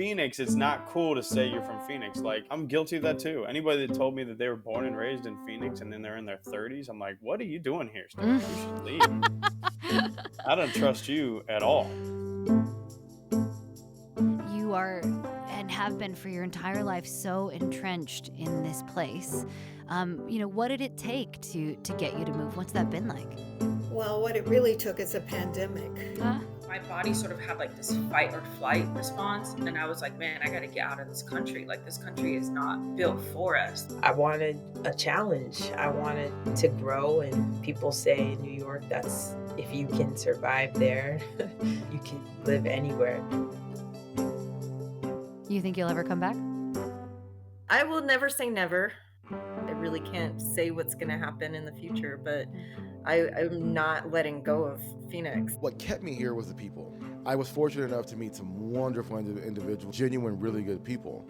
Phoenix, it's not cool to say you're from Phoenix. Like, I'm guilty of that too. Anybody that told me that they were born and raised in Phoenix and then they're in their 30s, I'm like, what are you doing here, Steve? You should leave. I don't trust you at all. You are and have been for your entire life so entrenched in this place. What did it take to get you to move? What's that been like? Well, what it really took is a pandemic. My body sort of had like this fight or flight response. And I was like, man, I got to get out of this country. Like, this country is not built for us. I wanted a challenge. I wanted to grow. And people say in New York, that's if you can survive there, you can live anywhere. You think you'll ever come back? I will never say never. I really can't say what's going to happen in the future, but I'm not letting go of Phoenix. What kept me here was the people. I was fortunate enough to meet some wonderful individuals, genuine, really good people.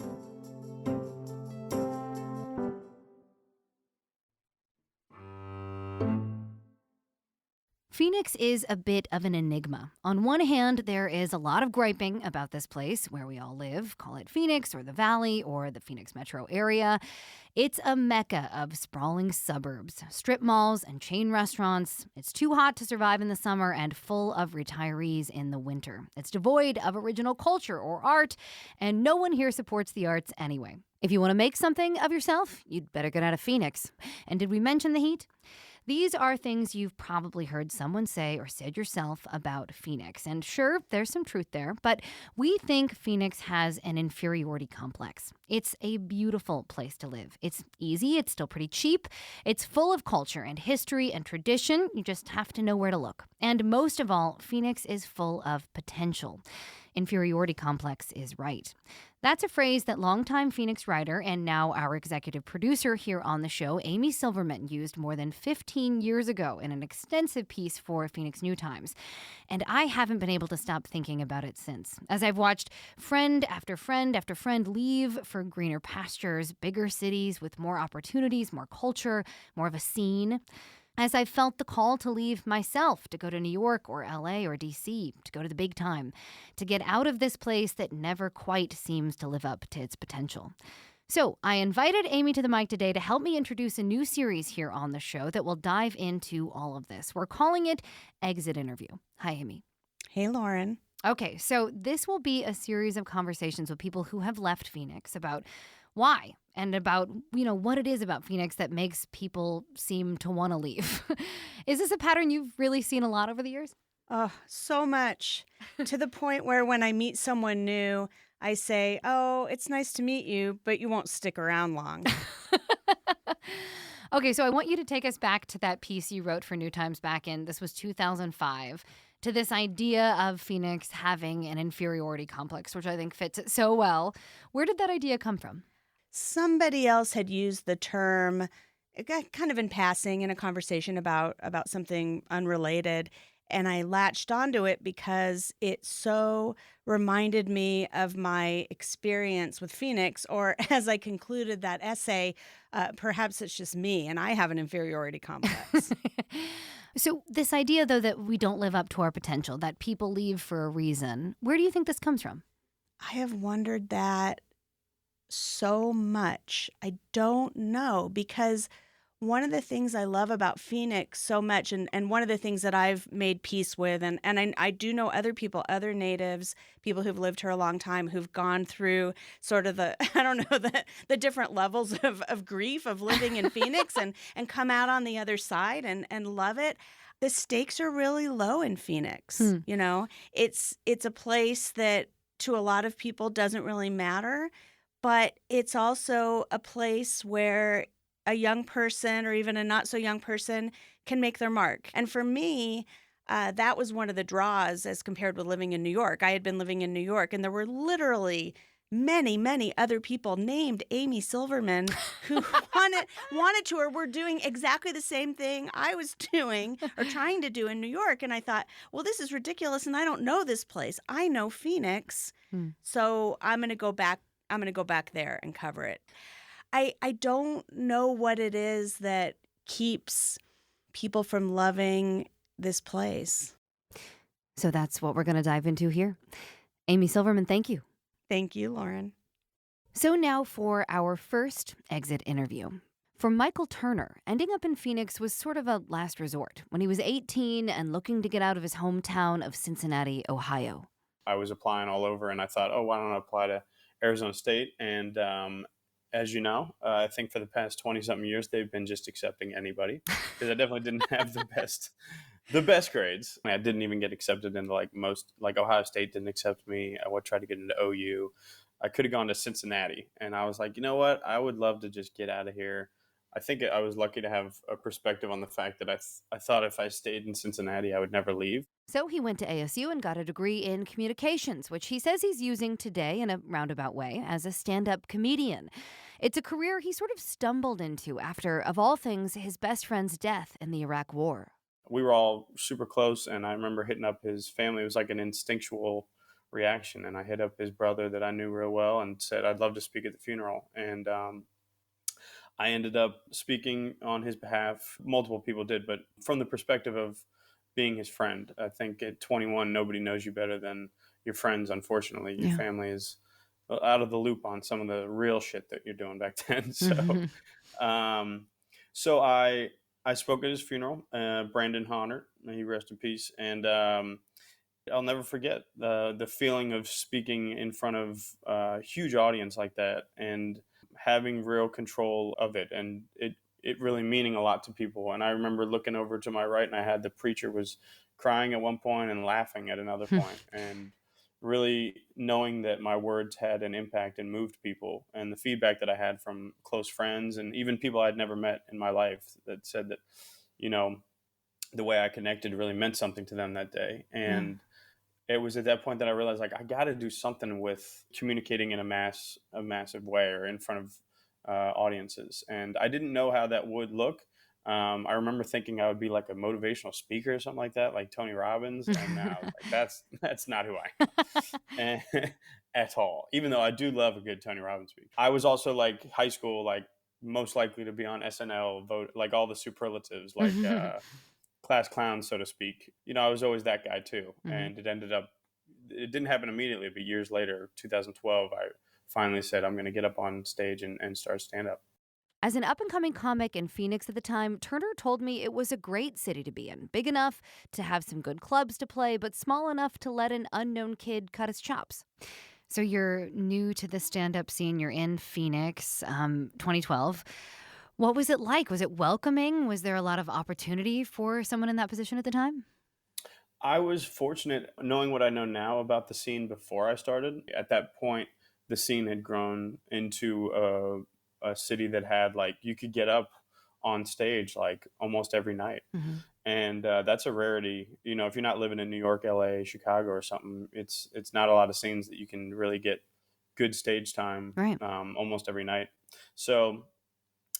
Phoenix is a bit of an enigma. On one hand, there is a lot of griping about this place where we all live, call it Phoenix or the Valley or the Phoenix metro area. It's a mecca of sprawling suburbs, strip malls, and chain restaurants. It's too hot to survive in the summer and full of retirees in the winter. It's devoid of original culture or art, and no one here supports the arts anyway. If you want to make something of yourself, you'd better get out of Phoenix. And did we mention the heat? These are things you've probably heard someone say or said yourself about Phoenix. And sure, there's some truth there, but we think Phoenix has an inferiority complex. It's a beautiful place to live. It's easy. It's still pretty cheap. It's full of culture and history and tradition. You just have to know where to look. And most of all, Phoenix is full of potential. Inferiority complex is right. That's a phrase that longtime Phoenix writer and now our executive producer here on the show, Amy Silverman, used more than 15 years ago in an extensive piece for Phoenix New Times. And I haven't been able to stop thinking about it since, as I've watched friend after friend after friend leave for greener pastures, bigger cities with more opportunities, more culture, more of a scene. As I felt the call to leave myself, to go to New York or LA or DC, to go to the big time, to get out of this place that never quite seems to live up to its potential. So I invited Amy to the mic today to help me introduce a new series here on the show that will dive into all of this. We're calling it Exit Interview. Hi, Amy. Hey, Lauren. Okay, so this will be a series of conversations with people who have left Phoenix about why and about, what it is about Phoenix that makes people seem to want to leave. Is this a pattern you've really seen a lot over the years? Oh, so much. To the point where when I meet someone new, I say, oh, it's nice to meet you, but you won't stick around long. Okay, so I want you to take us back to that piece you wrote for New Times this was 2005, to this idea of Phoenix having an inferiority complex, which I think fits it so well. Where did that idea come from? Somebody else had used the term kind of in passing in a conversation about something unrelated, and I latched onto it because it so reminded me of my experience with Phoenix, or as I concluded that essay, perhaps it's just me and I have an inferiority complex. So this idea, though, that we don't live up to our potential, that people leave for a reason, where do you think this comes from? I have wondered that so much. I don't know, because one of the things I love about Phoenix so much, and one of the things that I've made peace with, and I do know other people, other natives, people who've lived here a long time, who've gone through sort of the different levels of grief of living in Phoenix and come out on the other side and love it. The stakes are really low in Phoenix. It's a place that to a lot of people doesn't really matter, but it's also a place where a young person or even a not so young person can make their mark. And for me, that was one of the draws as compared with living in New York. I had been living in New York, and there were literally many, many other people named Amy Silverman who wanted to or were doing exactly the same thing I was doing or trying to do in New York. And I thought, well, this is ridiculous, and I don't know this place. I know Phoenix, so I'm going to go back. I'm going to go back there and cover it. I don't know what it is that keeps people from loving this place. So that's what we're going to dive into here. Amy Silverman, thank you. Thank you, Lauren. So now for our first exit interview. For Michael Turner, ending up in Phoenix was sort of a last resort when he was 18 and looking to get out of his hometown of Cincinnati, Ohio. I was applying all over, and I thought, oh, why don't I apply to Arizona State? And as you know, I think for the past 20-something years, they've been just accepting anybody because I definitely didn't have the best grades. I didn't even get accepted into like Ohio State didn't accept me. I would try to get into OU. I could have gone to Cincinnati, and I was like, you know what? I would love to just get out of here. I think I was lucky to have a perspective on the fact that I thought if I stayed in Cincinnati, I would never leave. So he went to ASU and got a degree in communications, which he says he's using today in a roundabout way as a stand-up comedian. It's a career he sort of stumbled into after, of all things, his best friend's death in the Iraq War. We were all super close, and I remember hitting up his family. It was like an instinctual reaction, and I hit up his brother that I knew real well and said I'd love to speak at the funeral. And I ended up speaking on his behalf. Multiple people did, but from the perspective of being his friend, I think at 21, nobody knows you better than your friends. Unfortunately, your family is out of the loop on some of the real shit that you're doing back then. Um, so I spoke at his funeral. Brandon Honner, may he rest in peace, and I'll never forget the feeling of speaking in front of a huge audience like that and having real control of it, and it really meaning a lot to people. And I remember looking over to my right, and I had the preacher was crying at one point and laughing at another point, and really knowing that my words had an impact and moved people, and the feedback that I had from close friends and even people I'd never met in my life that said that, you know, the way I connected really meant something to them that day. And it was at that point that I realized, like, I got to do something with communicating in a massive way or in front of audiences. And I didn't know how that would look. I remember thinking I would be like a motivational speaker or something like that, like Tony Robbins. And I was like, that's not who I am at all. Even though I do love a good Tony Robbins speech. I was also like high school, like most likely to be on SNL, vote, like all the superlatives, like class clown, so to speak. You know, I was always that guy too. And it didn't happen immediately, but years later, 2012, I finally said, I'm going to get up on stage and start stand up. As an up-and-coming comic in Phoenix at the time, Turner told me it was a great city to be in. Big enough to have some good clubs to play, but small enough to let an unknown kid cut his chops. So you're new to the stand-up scene. You're in Phoenix, 2012. What was it like? Was it welcoming? Was there a lot of opportunity for someone in that position at the time? I was fortunate, knowing what I know now about the scene before I started. At that point, the scene had grown into a city that had, like, you could get up on stage like almost every night. And that's a rarity. You know, if you're not living in New York, LA, Chicago or something, it's not a lot of scenes that you can really get good stage time almost every night. So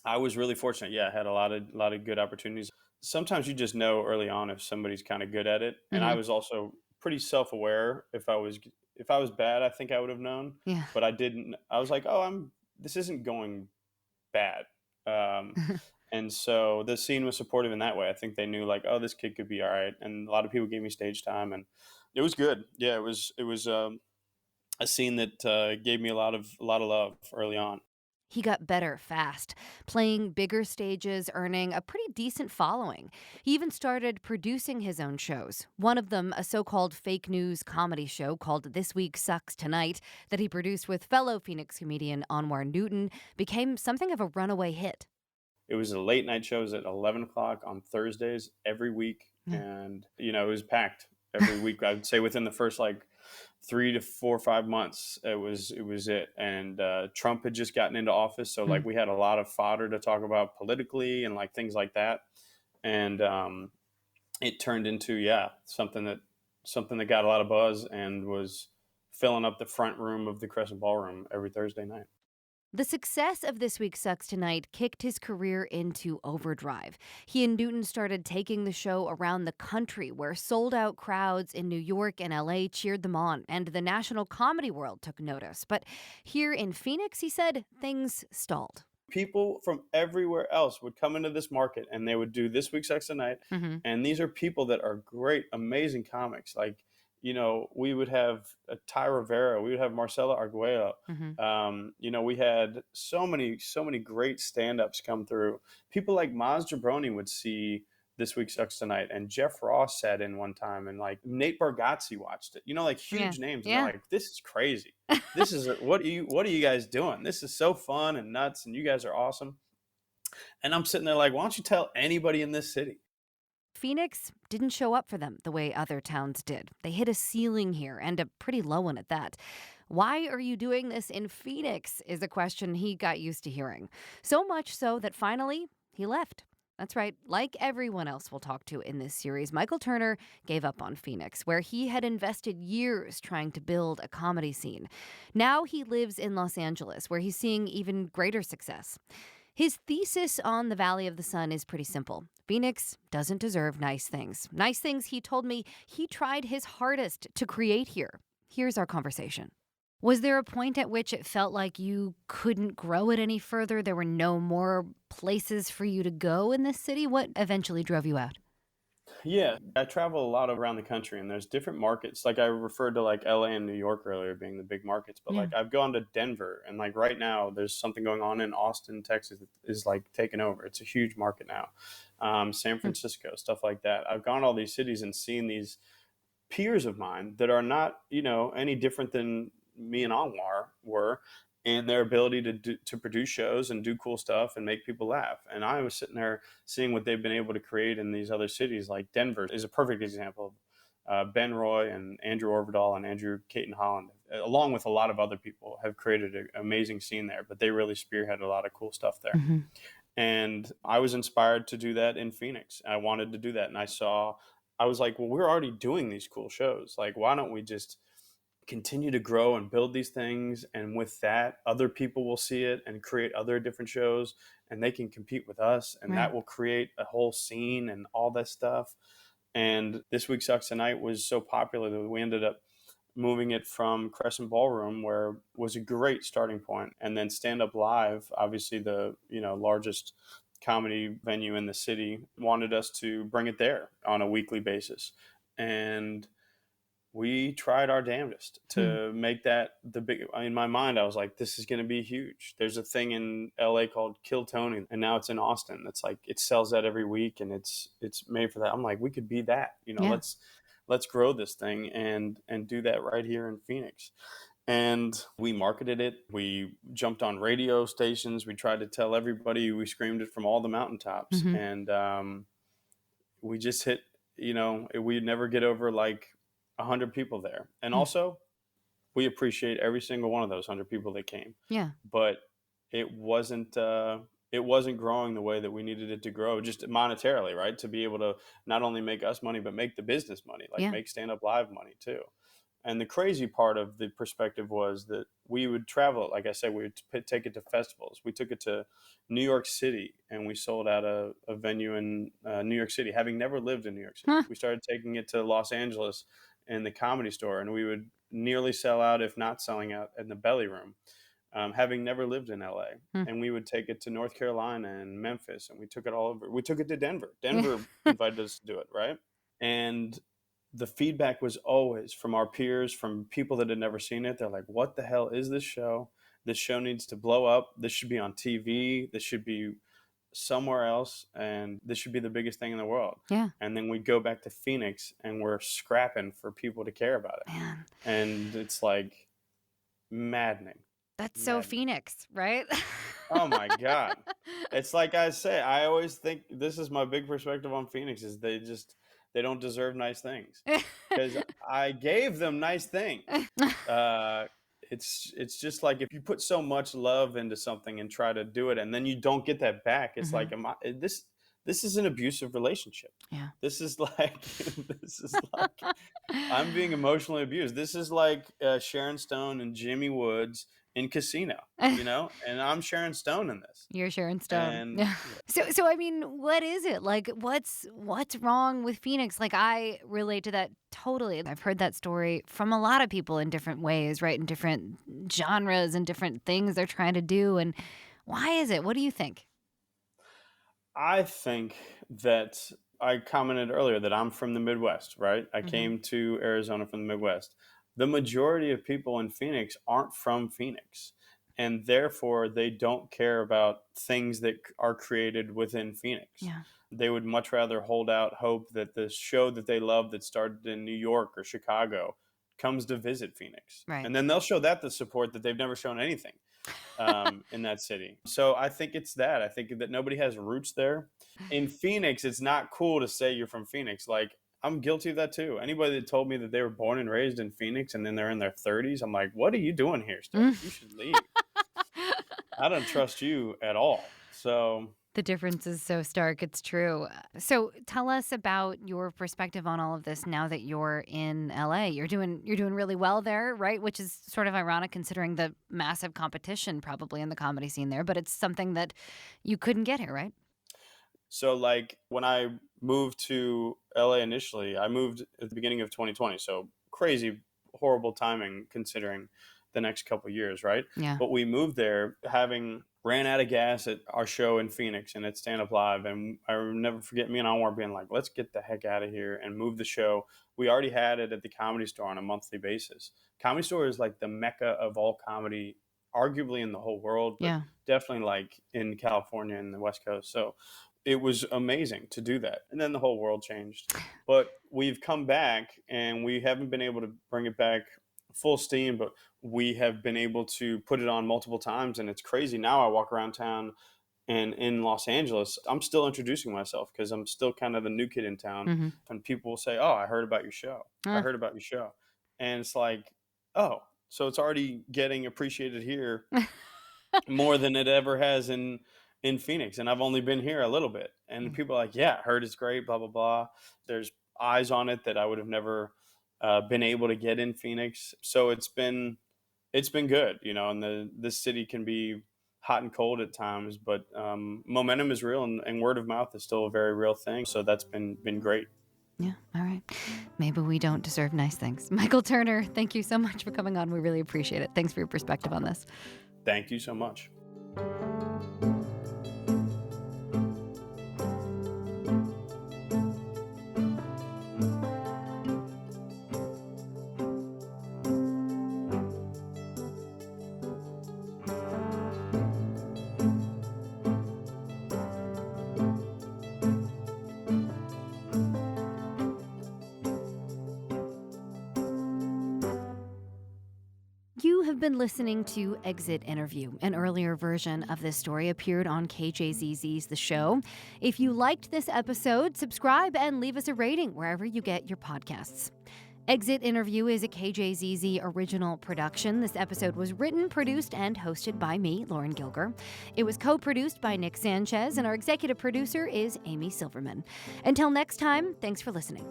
I was really fortunate. Yeah, I had a lot of good opportunities. Sometimes you just know early on if somebody's kind of good at it. And I was also pretty self-aware. If I was bad, I think I would have known. Yeah. But I didn't. I was like, oh, this isn't going bad. And so the scene was supportive in that way. I think they knew, like, oh, this kid could be all right. And a lot of people gave me stage time, and it was good. Yeah, it was a scene that gave me a lot of love early on. He got better fast, playing bigger stages, earning a pretty decent following. He even started producing his own shows. One of them, a so-called fake news comedy show called This Week Sucks Tonight, that he produced with fellow Phoenix comedian Anwar Newton, became something of a runaway hit. It was a late night shows at 11 o'clock on Thursdays every week. And, you know, it was packed every week. I would say within the first, like, 3 to 4 or 5 months, it was it. And Trump had just gotten into office, so like we had a lot of fodder to talk about politically and like things like that. And it turned into something that got a lot of buzz and was filling up the front room of the Crescent Ballroom every Thursday night. The success of This Week Sucks Tonight kicked his career into overdrive. He and Newton started taking the show around the country, where sold-out crowds in New York and LA cheered them on, and the national comedy world took notice. But here in Phoenix, he said, things stalled. People from everywhere else would come into this market, and they would do This Week Sucks Tonight. And these are people that are great, amazing comics. Like, we would have Ty Rivera, we would have Marcela Arguello. Hmm. We had so many great stand-ups come through. People like Maz Jabroni would see This Week Sucks Tonight, and Jeff Ross sat in one time, and like Nate Bargatze watched it. Like Yeah. huge names, and they're Yeah. like, "This is crazy. This is what are you guys doing? This is so fun and nuts, and you guys are awesome." And I'm sitting there like, "Why don't you tell anybody in this city?" Phoenix didn't show up for them the way other towns did. They hit a ceiling here, and a pretty low one at that. Why are you doing this in Phoenix is a question he got used to hearing. So much so that finally he left. That's right. Like everyone else we'll talk to in this series, Michael Turner gave up on Phoenix, where he had invested years trying to build a comedy scene. Now he lives in Los Angeles, where he's seeing even greater success. His thesis on the Valley of the Sun is pretty simple. Phoenix doesn't deserve nice things. Nice things, he told me, he tried his hardest to create here. Here's our conversation. Was there a point at which it felt like you couldn't grow it any further? There were no more places for you to go in this city? What eventually drove you out? Yeah, I travel a lot around the country, and there's different markets. Like I referred to like LA and New York earlier being the big markets, but Yeah. like I've gone to Denver, and like right now there's something going on in Austin, Texas that is like taking over. It's a huge market now. San Francisco, stuff like that. I've gone to all these cities and seen these peers of mine that are not, any different than me and Anwar were in their ability to produce shows and do cool stuff and make people laugh. And I was sitting there seeing what they've been able to create in these other cities. Like Denver is a perfect example of Ben Roy and Andrew Orvidal and Andrew Caton Holland, along with a lot of other people, have created an amazing scene there, but they really spearheaded a lot of cool stuff there. Mm-hmm. And I was inspired to do that in Phoenix. I wanted to do that. And I was like, well, we're already doing these cool shows. Like, why don't we just continue to grow and build these things? And with that, other people will see it and create other different shows, and they can compete with us. And that will create a whole scene and all that stuff. And This Week Sucks Tonight was so popular that we ended up moving it from Crescent Ballroom, where was a great starting point, and then Stand Up Live, obviously the largest comedy venue in the city, wanted us to bring it there on a weekly basis. And we tried our damnedest to make that the big. In my mind, I was like, this is going to be huge. There's a thing in LA called Kill Tony, and now it's in Austin. It's like it sells that every week, and it's made for that. I'm like, we could be that. Let's grow this thing and do that right here in Phoenix. And we marketed it. We jumped on radio stations. We tried to tell everybody. We screamed it from all the mountaintops. Mhm. And we just hit, we'd never get over like 100 people there. And also, we appreciate every single one of those 100 people that came. Yeah. But it wasn't growing the way that we needed it to grow, just monetarily, right? To be able to not only make us money, but make the business money, like make Stand Up Live money too. And the crazy part of the perspective was that we would travel, like I said, we would take it to festivals. We took it to New York City, and we sold out a venue in New York City, having never lived in New York City. We started taking it to Los Angeles in the Comedy Store, and we would nearly sell out, if not selling out, in the Belly Room, having never lived in LA. And we would take it to North Carolina and Memphis, and we took it all over. We took it to Denver. Denver invited us to do it, right? And the feedback was always from our peers, from people that had never seen it. They're like, what the hell is this show? This show needs to blow up. This should be on TV. This should be somewhere else. And this should be the biggest thing in the world. Yeah. And then we go back to Phoenix, and we're scrapping for people to care about it. Man. And it's like maddening. That's so Phoenix, right? Oh my God. It's like I say, I always think this is my big perspective on Phoenix is they don't deserve nice things, because I gave them nice things. It's just like if you put so much love into something and try to do it, and then you don't get that back, it's like, this is an abusive relationship. Yeah. This is like I'm being emotionally abused. This is like Sharon Stone and Jimmy Woods in Casino, and I'm Sharon Stone in this. You're Sharon Stone. And, So I mean, what is it? Like, what's wrong with Phoenix? Like, I relate to that totally. I've heard that story from a lot of people in different ways, right? In different genres and different things they're trying to do. And why is it? What do you think? I think that I commented earlier that I'm from the Midwest, right? I came to Arizona from the Midwest. The majority of people in Phoenix aren't from Phoenix, and therefore they don't care about things that are created within Phoenix. Yeah. They would much rather hold out hope that the show that they love that started in New York or Chicago comes to visit Phoenix. Right. And then they'll show that the support that they've never shown anything in that city. So I think it's that. I think that nobody has roots there. In Phoenix, it's not cool to say you're from Phoenix. Like, I'm guilty of that too. Anybody that told me that they were born and raised in Phoenix and then they're in their 30s, I'm like, what are you doing here, Steph? You should leave. I don't trust you at all. So The difference is so stark. It's true. So tell us about your perspective on all of this now that you're in LA. You're doing really well there, right? Which is sort of ironic considering the massive competition probably in the comedy scene there, but it's something that you couldn't get here, right? So like when I moved to LA initially, I moved at the beginning of 2020. So crazy, horrible timing considering the next couple of years, right? Yeah. But we moved there having ran out of gas at our show in Phoenix and at Stand Up Live. And I will never forget me and Anwar being like, let's get the heck out of here and move the show. We already had it at the Comedy Store on a monthly basis. Comedy Store is like the mecca of all comedy, arguably in the whole world, but Yeah. definitely like in California and the West Coast. So it was amazing to do that. And then the whole world changed. But we've come back and we haven't been able to bring it back full steam, but we have been able to put it on multiple times. And it's crazy. Now I walk around town and in Los Angeles, I'm still introducing myself because I'm still kind of the new kid in town. Mm-hmm. And people will say, oh, I heard about your show. I heard about your show. And it's like, oh, so it's already getting appreciated here more than it ever has in Phoenix. And I've only been here a little bit. And people are like, yeah, I heard it's great, blah, blah, blah. There's eyes on it that I would have never been able to get in Phoenix. So it's been good, you know, and this city can be hot and cold at times, but momentum is real and word of mouth is still a very real thing. So that's been great. Yeah. All right. Maybe we don't deserve nice things. Michael Turner, thank you so much for coming on. We really appreciate it. Thanks for your perspective on this. Thank you so much. You have been listening to Exit Interview. An earlier version of this story appeared on KJZZ's The Show. If you liked this episode, subscribe and leave us a rating wherever you get your podcasts. Exit Interview is a KJZZ original production. This episode was written, produced, and hosted by me, Lauren Gilger. It was co-produced by Nick Sanchez, and our executive producer is Amy Silverman. Until next time, thanks for listening.